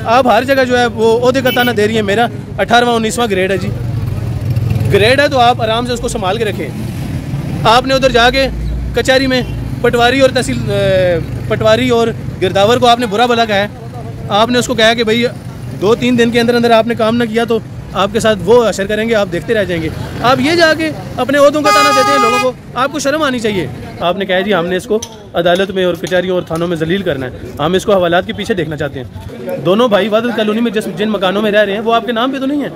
आप हर जगह जो है वो ओहदे का ताना दे रही है। मेरा 18वां 19वां ग्रेड है जी, ग्रेड है, तो आप आराम से उसको संभाल के रखें। आपने उधर जाके कचहरी में पटवारी और तहसील पटवारी और गिरदावर को आपने बुरा भला कहा है। आपने उसको कहा कि भाई 2-3 दिन के अंदर अंदर आपने काम ना किया तो आपके साथ वो असर करेंगे, आप देखते रह जाएंगे। आप ये जाके अपने ओहदों का ताना देते हैं लोगों को, आपको शर्म आनी चाहिए। आपने कहा जी हमने इसको अदालत में और कचहरियों और थानों में जलील करना है, हम इसको हवालात के पीछे देखना चाहते हैं। दोनों भाई वादत कॉलोनी में जिन मकानों में रह रहे हैं वो आपके नाम पे तो नहीं है,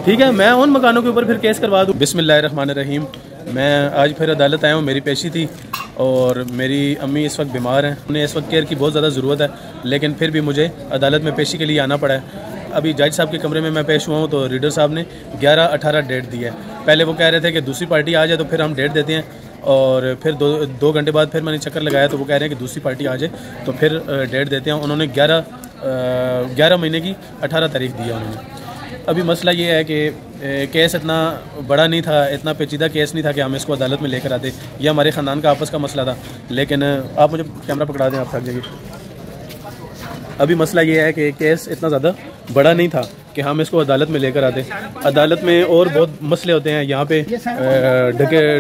ठीक है। मैं उन मकानों के ऊपर फिर केस करवा दूँ। बिस्मिल्लाहिर्रहमानिर्रहीम। मैं आज फिर अदालत आया हूँ, मेरी पेशी थी और मेरी अम्मी इस वक्त बीमार हैं, उन्हें इस वक्त केयर की बहुत ज़्यादा ज़रूरत है, लेकिन फिर भी मुझे अदालत में पेशी के लिए आना पड़ा है। अभी जज साहब के कमरे में मैं पेश हुआ हूँ तो रीडर साहब ने 11-18 डेट दी है। पहले वो कह रहे थे कि दूसरी पार्टी आ जाए तो फिर हम डेट देते हैं, और फिर दो घंटे बाद फिर मैंने चक्कर लगाया तो वो कह रहे हैं कि दूसरी पार्टी आ जाए तो फिर डेट देते हैं। उन्होंने 11 महीने की 18 तारीख दी है उन्होंने। अभी मसला ये है कि केस इतना बड़ा नहीं था, इतना पेचीदा केस नहीं था कि हम इसको अदालत में लेकर आते। यह हमारे ख़ानदान का आपस का मसला था, लेकिन आप मुझे कैमरा पकड़ा दें, आप थक जाइए। अभी मसला ये है कि केस इतना ज़्यादा बड़ा नहीं था कि हम इसको अदालत में लेकर आते। अदालत में और बहुत मसले होते हैं, यहाँ पे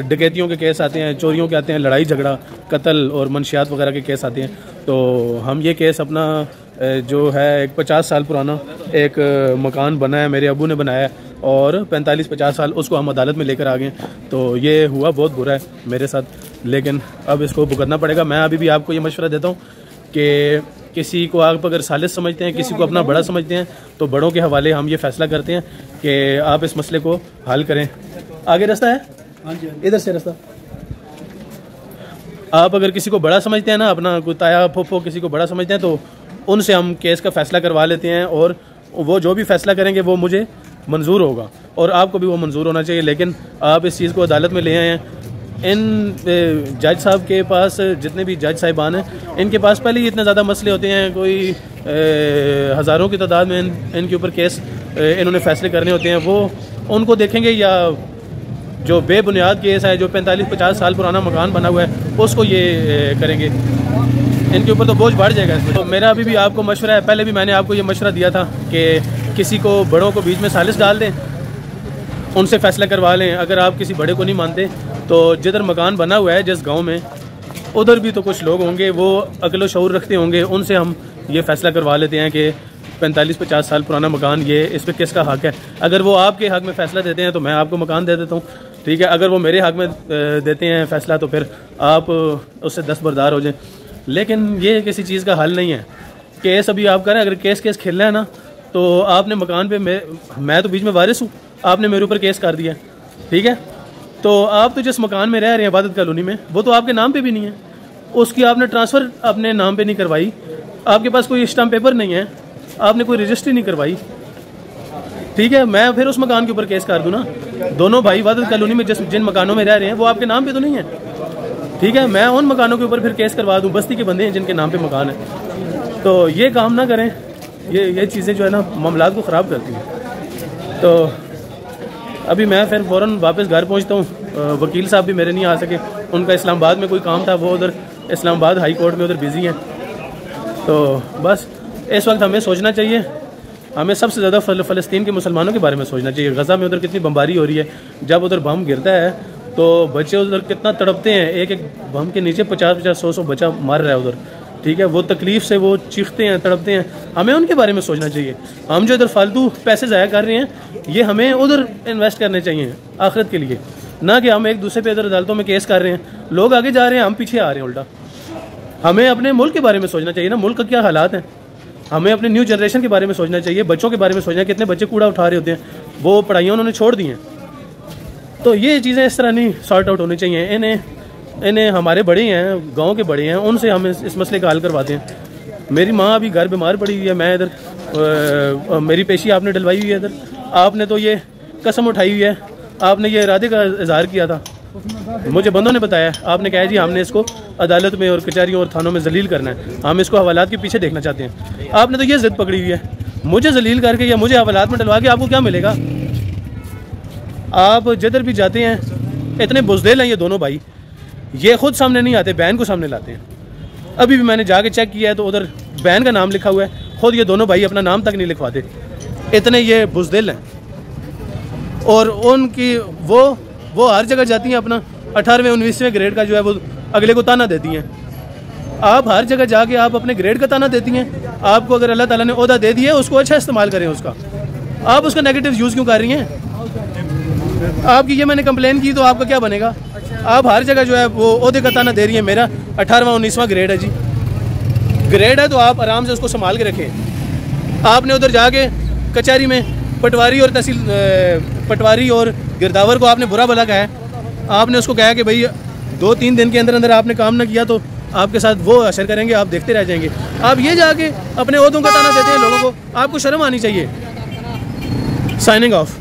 डकैतियों के केस आते हैं, चोरियों के आते हैं, लड़ाई झगड़ा, कत्ल और मंशियात वगैरह के केस आते हैं। तो हम ये केस अपना जो है एक 50 साल पुराना एक मकान बना है, मेरे अबू ने बनाया है, और 45-50 साल उसको हम अदालत में लेकर आ गए। तो ये हुआ बहुत बुरा है मेरे साथ, लेकिन अब इसको भुगतना पड़ेगा। मैं अभी भी आपको ये मशवरा देता हूँ कि किसी को आप अगर सालिस समझते हैं, किसी को अपना बड़ा समझते हैं, तो बड़ों के हवाले हम ये फैसला करते हैं कि आप इस मसले को हल करें। आगे रास्ता है, हाँ जी, इधर से रास्ता। आप अगर किसी को बड़ा समझते हैं ना, अपना कोई ताया फूफो किसी को बड़ा समझते हैं, तो उनसे हम केस का फ़ैसला करवा लेते हैं, और वो जो भी फ़ैसला करेंगे वो मुझे मंजूर होगा और आपको भी वो मंजूर होना चाहिए। लेकिन आप इस चीज़ को अदालत में ले आए हैं। इन जज साहब के पास, जितने भी जज साहिबान हैं, इनके पास पहले ही इतने ज़्यादा मसले होते हैं, कोई हज़ारों की तादाद में इनके ऊपर केस इन्होंने फ़ैसले करने होते हैं। वो उनको देखेंगे या जो बेबुनियाद केस है, जो 45-50 साल पुराना मकान बना हुआ है, उसको ये करेंगे। इनके ऊपर तो बोझ बढ़ जाएगा इसमें। तो मेरा अभी भी आपको मशवरा है, पहले भी मैंने आपको ये मशवरा दिया था कि किसी को बड़ों को बीच में सालिस डाल दें, उनसे फ़ैसला करवा लें। अगर आप किसी बड़े को नहीं मानते तो जिधर मकान बना हुआ है जिस गांव में, उधर भी तो कुछ लोग होंगे वो अक्ल शऊर रखते होंगे, उनसे हम ये फ़ैसला करवा लेते हैं कि 45-50 साल पुराना मकान, ये इस पर किसका हक़ है। अगर वो आपके हक़ में फ़ैसला देते हैं तो मैं आपको मकान दे देता हूँ, ठीक है। अगर वो मेरे हक़ में देते हैं फ़ैसला तो फिर आप उससे दस्तबरदार हो जाएं। लेकिन ये किसी चीज़ का हल नहीं है। केस अभी आप करें, अगर केस खेलना है ना, तो आपने मकान पे मैं तो बीच में वारिस हूँ, आपने मेरे ऊपर केस कर दिया, ठीक है। तो आप तो जिस मकान में रह रहे हैं इबादत कॉलोनी में, वो तो आपके नाम पे भी नहीं है, उसकी आपने ट्रांसफ़र अपने नाम पे नहीं करवाई, आपके पास कोई स्टाम्प पेपर नहीं है, आपने कोई रजिस्ट्री नहीं करवाई, ठीक है। मैं फिर उस मकान के ऊपर केस कर दूँ ना। दोनों भाई इबादत कॉलोनी में जिन मकानों में रह रहे हैं वो आपके नाम पे तो नहीं है, ठीक है। मैं उन मकानों के ऊपर फिर केस करवा दूँ, बस्ती के बंदे हैं जिनके नाम पे मकान है। तो ये काम ना करें, ये चीज़ें जो है ना मामलात को ख़राब करती हैं। तो अभी मैं फिर फ़ौरन वापस घर पहुंचता हूं। वकील साहब भी मेरे नहीं आ सके, उनका इस्लामाबाद में कोई काम था, वो उधर इस्लामाबाद हाई कोर्ट में उधर बिज़ी हैं। तो बस इस वक्त हमें सोचना चाहिए, हमें सबसे ज़्यादा फ़लस्तीन के मुसलमानों के बारे में सोचना चाहिए। गज़ा में उधर कितनी बमबारी हो रही है, जब उधर बम गिरता है तो बच्चे उधर कितना तड़पते हैं, एक बम के नीचे 50-100 बच्चा मर रहा है उधर, ठीक है। वो तकलीफ़ से वो चीखते हैं, तड़पते हैं, हमें उनके बारे में सोचना चाहिए। हम जो इधर फालतू पैसे ज़ाया कर रहे हैं, ये हमें उधर इन्वेस्ट करने चाहिए आखिरत के लिए, ना कि हम एक दूसरे पे इधर अदालतों में केस कर रहे हैं। लोग आगे जा रहे हैं, हम पीछे आ रहे हैं उल्टा। हमें अपने मुल्क के बारे में सोचना चाहिए ना, मुल्क का क्या हालात हैं। हमें अपने न्यू जनरेशन के बारे में सोचना चाहिए, बच्चों के बारे में सोचना है। कितने बच्चे कूड़ा उठा रहे होते हैं, वो पढ़ाइयाँ उन्होंने छोड़ दी हैं। तो ये चीज़ें इस तरह नहीं सॉर्ट आउट होनी चाहिए। इन्हें हमारे बड़े हैं, गांव के बड़े हैं, उनसे हम इस मसले का हल करवाते हैं। मेरी माँ अभी घर बीमार पड़ी हुई है, मैं इधर मेरी पेशी आपने डलवाई हुई है, इधर आपने तो ये कसम उठाई हुई है, आपने ये इरादे का इजहार किया था, मुझे बंदों ने बताया। आपने कहा जी हमने इसको अदालत में और कचहरियों और थानों में जलील करना है, हम इसको हवालात के पीछे देखना चाहते हैं। आपने तो ये जिद पकड़ी हुई है, मुझे जलील करके या मुझे हवालात में डलवा के आपको क्या मिलेगा। आप जिधर भी जाते हैं इतने बुज़दिल हैं ये दोनों भाई, ये खुद सामने नहीं आते, बहन को सामने लाते हैं। अभी भी मैंने जाके चेक किया है तो उधर बहन का नाम लिखा हुआ है, खुद ये दोनों भाई अपना नाम तक नहीं लिखवाते, इतने ये बुज़दिल हैं। और उनकी वो हर जगह जाती हैं, अपना 18वें 19वें ग्रेड का जो है वो अगले को ताना देती हैं। आप हर जगह जाके आप अपने ग्रेड का ताना देती हैं। आपको अगर अल्लाह ताला ने ओहदा दे दिया, उसको अच्छा इस्तेमाल करें उसका। आप उसका नेगेटिव यूज़ क्यों कर रही हैं? आपकी ये मैंने कंप्लेन की तो आपका क्या बनेगा? आप हर जगह जो है वो ओहदे का ताना दे रही हैं। मेरा 18वां 19वां ग्रेड है जी, ग्रेड है तो आप आराम से उसको संभाल के रखें। आपने उधर जाके कचहरी में पटवारी और तहसील पटवारी और गिरदावर को आपने बुरा भला कहा है। आपने उसको कहा कि भाई 2-3 दिन के अंदर अंदर आपने काम ना किया तो आपके साथ वो असर करेंगे, आप देखते रह जाएंगे। आप ये जाके अपने ओहदों का ताना देते हैं लोगों को, आपको शर्म आनी चाहिए। Signing off.